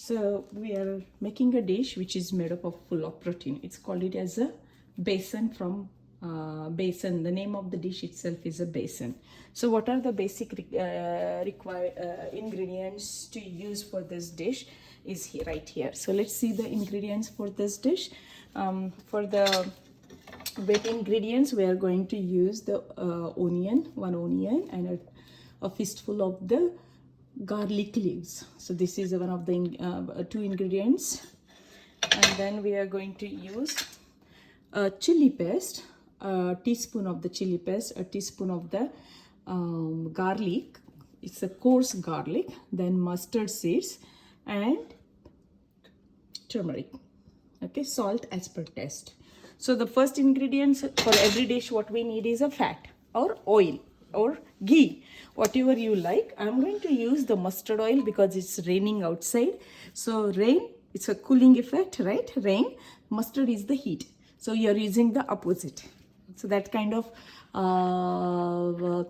So we are making a dish which is made up of full of protein. It's called it as a besan from besan. The name of the dish itself is a besan. So what are the basic required ingredients to use for this dish is here, right here. So let's see the ingredients for this dish. For the wet ingredients, we are going to use the one onion, and a fistful of the garlic leaves. So this is one of the two ingredients. And then we are going to use a chili paste, a teaspoon of the chili paste, a teaspoon of the garlic. It's a coarse garlic. Then mustard seeds and turmeric. Okay, salt as per taste. So the first ingredients for every dish, what we need is a fat or oil or ghee, whatever you like. I'm going to use the mustard oil because it's raining outside. So rain, it's a cooling effect, right? Rain, mustard is the heat. So you're using the opposite. So that kind of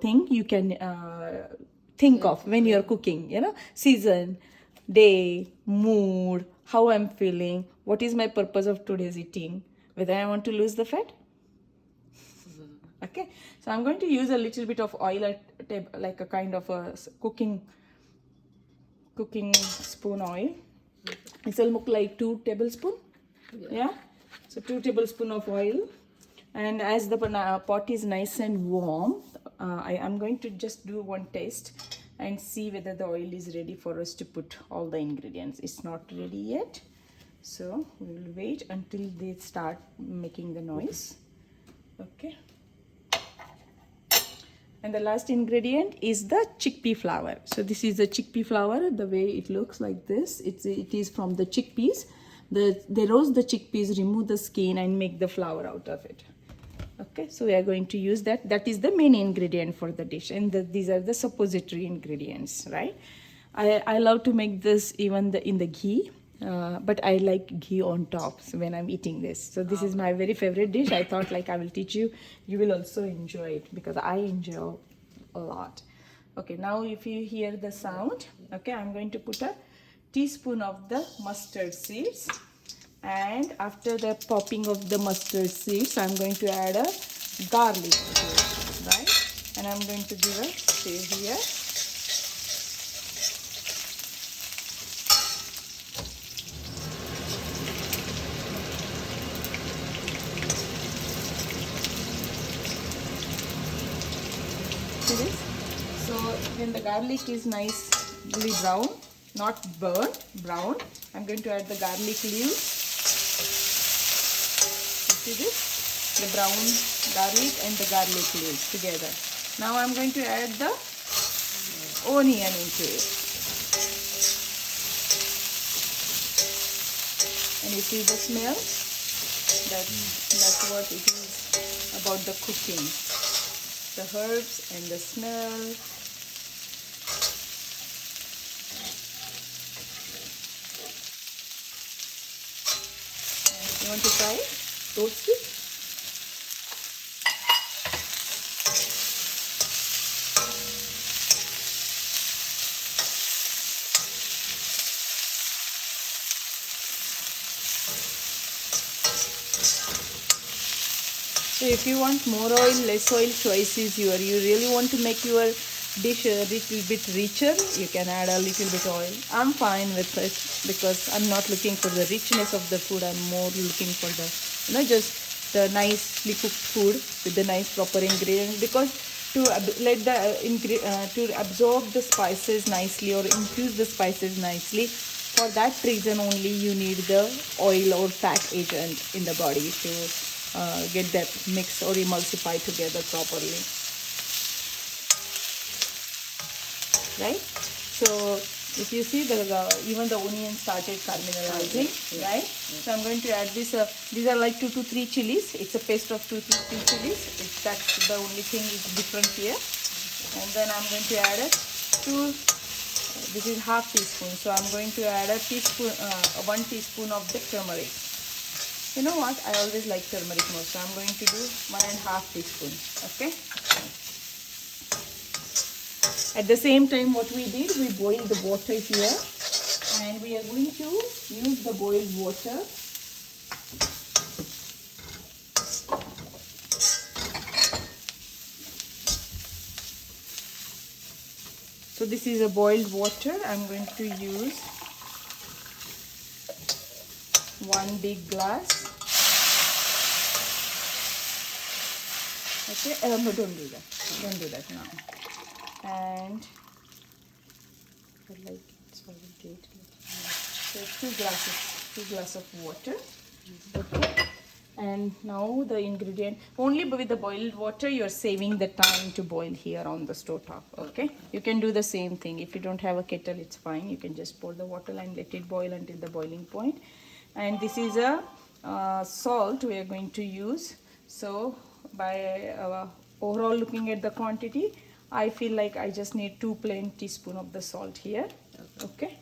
thing you can think of when you're cooking, season, day, mood, how I'm feeling, what is my purpose of today's eating, whether I want to lose the fat. Okay, so I'm going to use a little bit of oil, like a kind of a cooking spoon oil. It will look like 2 tablespoons. Yeah, so 2 tablespoons of oil. And as the pot is nice and warm, I am going to just do one taste and see whether the oil is ready for us to put all the ingredients. It's not ready yet, so we will wait until they start making the noise. Okay. And the last ingredient is the chickpea flour. So this is the chickpea flour. The way it looks like this, it is from the chickpeas. They roast the chickpeas, remove the skin, and make the flour out of it. Okay, so we are going to use that. That is the main ingredient for the dish, and these are the suppository ingredients, right? I love to make this even in the ghee, but I like ghee on top when I'm eating this. So this is my very favorite dish. I thought like I will teach you. You will also enjoy it because I enjoy a lot. Okay, now if you hear the sound, okay, I'm going to put a teaspoon of the mustard seeds. And after the popping of the mustard seeds, I'm going to add a garlic to it, right? And I'm going to give a stir here. See this? So when the garlic is nicely brown, not burnt, brown, I'm going to add the garlic leaves. See this? The brown garlic and the garlic leaves together. Now I'm going to add the onion into it. And you see the smell? That's what it is about the cooking. The herbs and the smell. You want to try it? Toast it. So if you want more oil, less oil, choice is yours. You really want to make your dish a little bit richer, you can add a little bit oil. I'm fine with it because I'm not looking for the richness of the food. I'm more looking for the, just the nicely cooked food with the nice proper ingredients, because to let the to absorb the spices nicely or infuse the spices nicely, for that reason only you need the oil or fat agent in the body to get that mix or emulsify together properly, right? So if you see even the onion started caramelizing, right? So I'm going to add this. These are like 2 to 3 chilies. It's a paste of 2 to 3 chilies. That's the only thing is different here. And then I'm going to add it to. This is half teaspoon. So I'm going to add a teaspoon, 1 teaspoon of the turmeric. You know what? I always like turmeric more. So I'm going to do 1.5 teaspoon. Okay. At the same time, what we did, we boiled the water here, And we are going to use the boiled water. So this is a boiled water. I'm going to use 1 big glass. Okay, no, don't do that. Don't do that now. And like it's already so 2 glasses of water. Okay. And now the ingredient, only with the boiled water you're saving the time to boil here on the stove top. Okay, you can do the same thing. If you don't have a kettle, it's fine. You can just pour the water and let it boil until the boiling point. And this is a salt we are going to use. So by overall looking at the quantity, I feel like I just need 2 plain teaspoons of the salt here. Okay.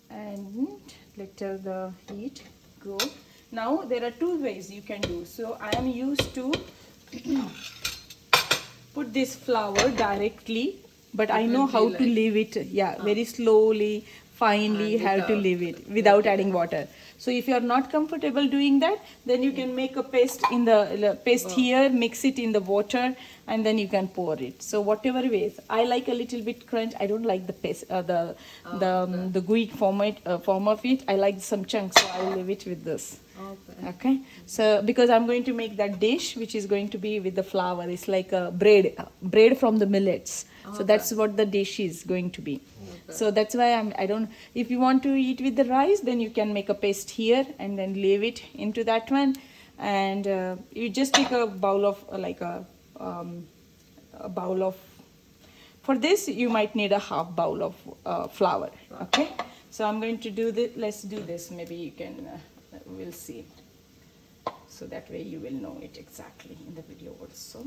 And let the heat go. Now there are 2 ways you can do. So I am used to put this flour directly, but I know how to leave it, very slowly, finely, how to leave it without adding water. So if you are not comfortable doing that, then you can make a paste in the paste here, mix it in the water, and then you can pour it. So whatever ways, I like a little bit crunch. I don't like the paste, the gooey form of it. I like some chunks, so I leave it with this. Okay. So because I'm going to make that dish, which is going to be with the flour. It's like a bread from the millets. So that's what the dish is going to be. So that's why I don't, if you want to eat with the rice, then you can make a paste here and then leave it into that one. And you just take a bowl of for this you might need a half bowl of flour. Okay. So I'm going to do this. Let's do this. Maybe you can, we'll see. So that way you will know it exactly in the video also.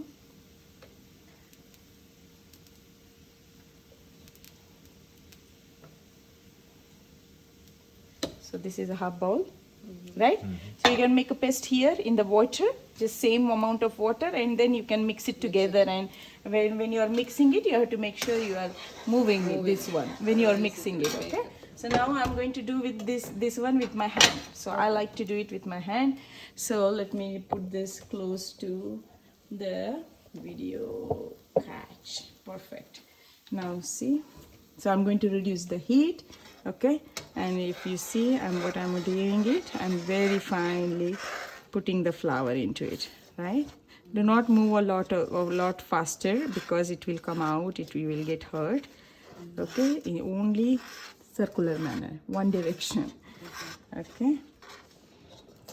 So this is a half bowl, right? So you can make a paste here in the water, just same amount of water, and then you can mix it together. And when you are mixing it, you have to make sure you are moving it, this one when you are mixing it. Okay. So now I'm going to do with this one with my hand. So I like to do it with my hand. So let me put this close to the video catch. Perfect. Now see. So I'm going to reduce the heat. Okay, and if you see what I'm doing it, I'm very finely putting the flour into it, right? Do not move a lot faster because it will come out, we will get hurt. Okay, in only circular manner, one direction. Okay,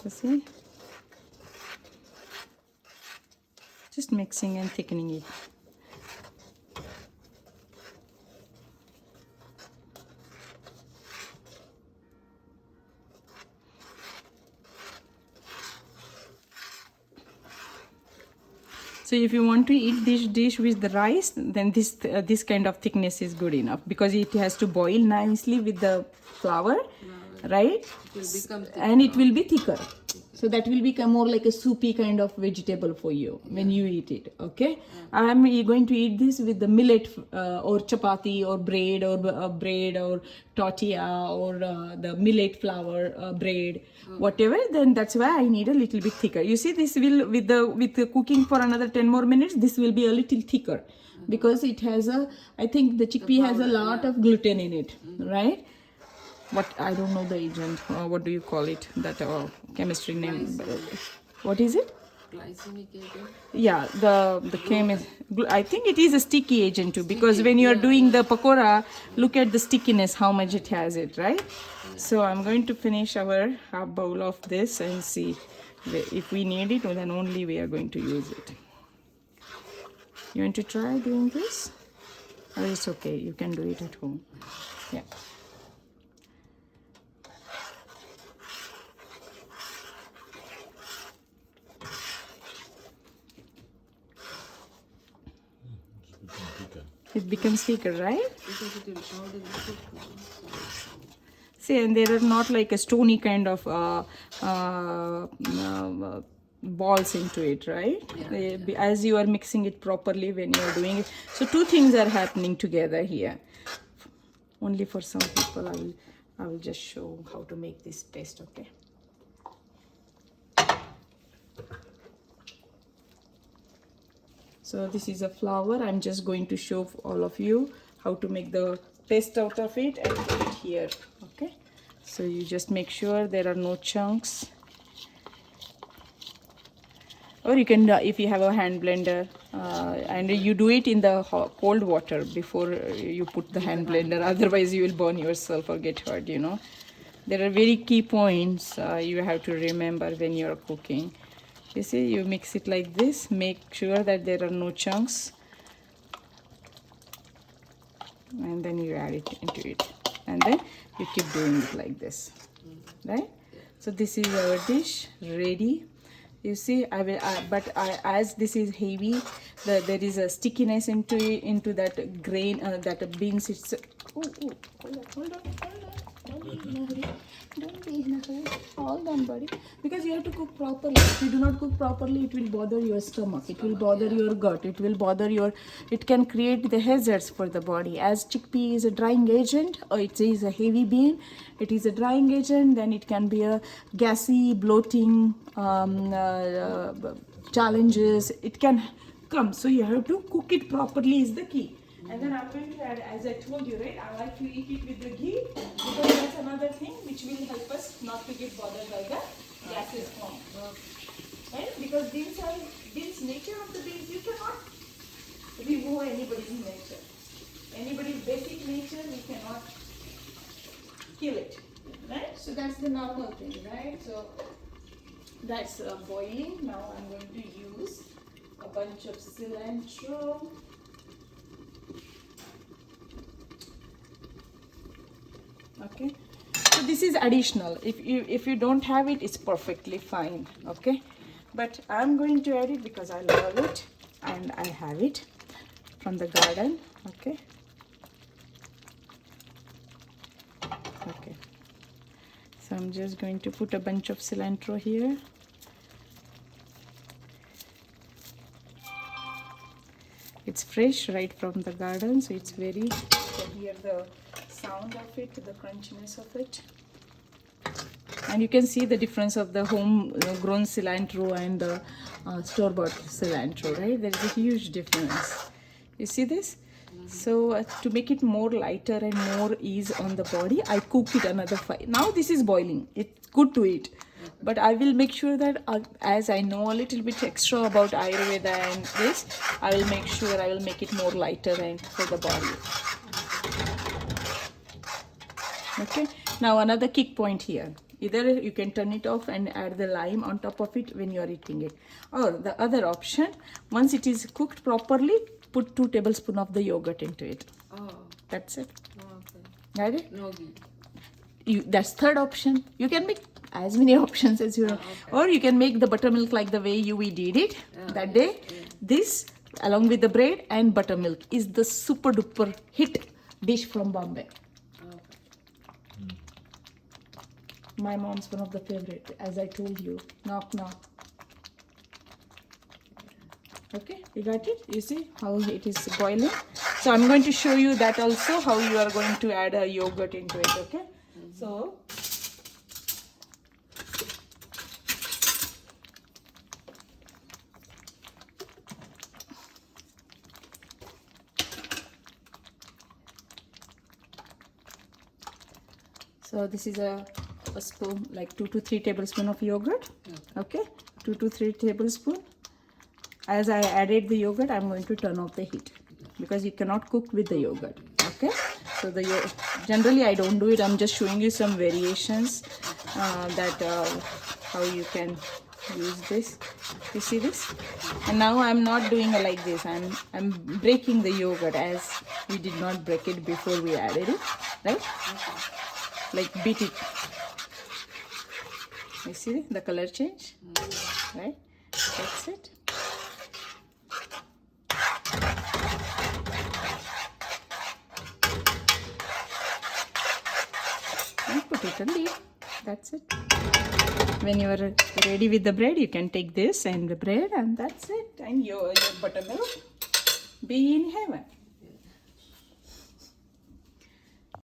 so see, just mixing and thickening it. So if you want to eat this dish with the rice, then this kind of thickness is good enough, because it has to boil nicely with the flour, right? And it will be thicker. So that will become more like a soupy kind of vegetable for you when you eat it. Okay, I'm going to eat this with the millet or chapati or bread or tortilla or the millet flour bread, whatever. Then that's why I need a little bit thicker. You see, this will with the cooking for another 10 more minutes, this will be a little thicker because it has I think the chickpea has a lot of gluten in it, right? What I don't know the agent. What do you call it? That chemistry name. What is it? Glycemic agent. Yeah, the chemist. I think it is a sticky agent too, because when you are doing the pakora, look at the stickiness, how much it has it, right? So I'm going to finish our half bowl of this and see if we need it, then only we are going to use it. You want to try doing this? Or it's okay. You can do it at home. Yeah. It becomes thicker, right? See, and there are not like a stony kind of balls into it, right? Yeah. As you are mixing it properly when you are doing it. So two things are happening together here. Only for some people I will just show how to make this paste, okay? So this is a flour. I'm just going to show all of you how to make the paste out of it and put it here, okay? So you just make sure there are no chunks. Or you can, if you have a hand blender, and you do it in the cold water before you put the hand blender, otherwise you will burn yourself or get hurt, you know. There are very key points you have to remember when you're cooking. You see, you mix it like this, make sure that there are no chunks, and then you add it into it, and then you keep doing it like this, right? So this is our dish ready. You see, as this is heavy, there is a stickiness into that grain, that beans. It's hold on. Don't be in a hurry. Hold on, buddy. Because you have to cook properly. If you do not cook properly, it will bother your stomach. It will bother your gut. It will bother your. It can create the hazards for the body. As chickpea is a drying agent, or it is a heavy bean, it is a drying agent. Then it can be a gassy, bloating challenges. It can come. So you have to cook it properly. Is the key. And then I'm going to add, as I told you, right, I like to eat it with the ghee, because that's another thing which will help us not to get bothered by the gases form. Right? Because beans, nature of the beans, you cannot remove anybody's nature. Anybody's basic nature, we cannot kill it. Right? So that's the normal thing, right? So that's boiling. Now I'm going to use a bunch of cilantro. Okay, so this is additional. If you don't have it, it's perfectly fine. Okay, but I'm going to add it because I love it and I have it from the garden. Okay, so I'm just going to put a bunch of cilantro here. It's fresh right from the garden, so it's very, you can hear the sound of it, the crunchiness of it, and you can see the difference of the home grown cilantro and the store-bought cilantro, right? There is a huge difference. You see this? So to make it more lighter and more ease on the body, I cook it another 5. Now this is boiling. It's good to eat, but I will make sure that as I know a little bit extra about Ayurveda and this, I will make sure I will make it more lighter and for the body. Okay, now another kick point here. Either you can turn it off and add the lime on top of it when you are eating it, or the other option, once it is cooked properly, put 2 tablespoons of the yogurt into it. Oh. That's it. Oh, okay. Got it? No ghee. That's third option. You can make as many options as you want. Okay. Or you can make the buttermilk like the way we did it that day. Yeah. This along with the bread and buttermilk is the super duper hit dish from Bombay. My mom's one of the favorite, as I told you. Knock knock. Okay, you got it? You see how it is boiling? So I'm going to show you that also, how you are going to add a yogurt into it, okay? So this is a spoon, like 2 to 3 tablespoons of yogurt. Okay, 2 to 3 tablespoons. As I added the yogurt, I'm going to turn off the heat because you cannot cook with the yogurt. Okay, so generally I don't do it. I'm just showing you some variations how you can use this. You see this? And now I'm not doing it like this. I'm breaking the yogurt as we did not break it before we added it, right? Like beat it. You see the color change, right? That's it. And put it on lid. That's it. when you are ready with the bread, you can take this and the bread, and that's it. And your buttermilk be in heaven.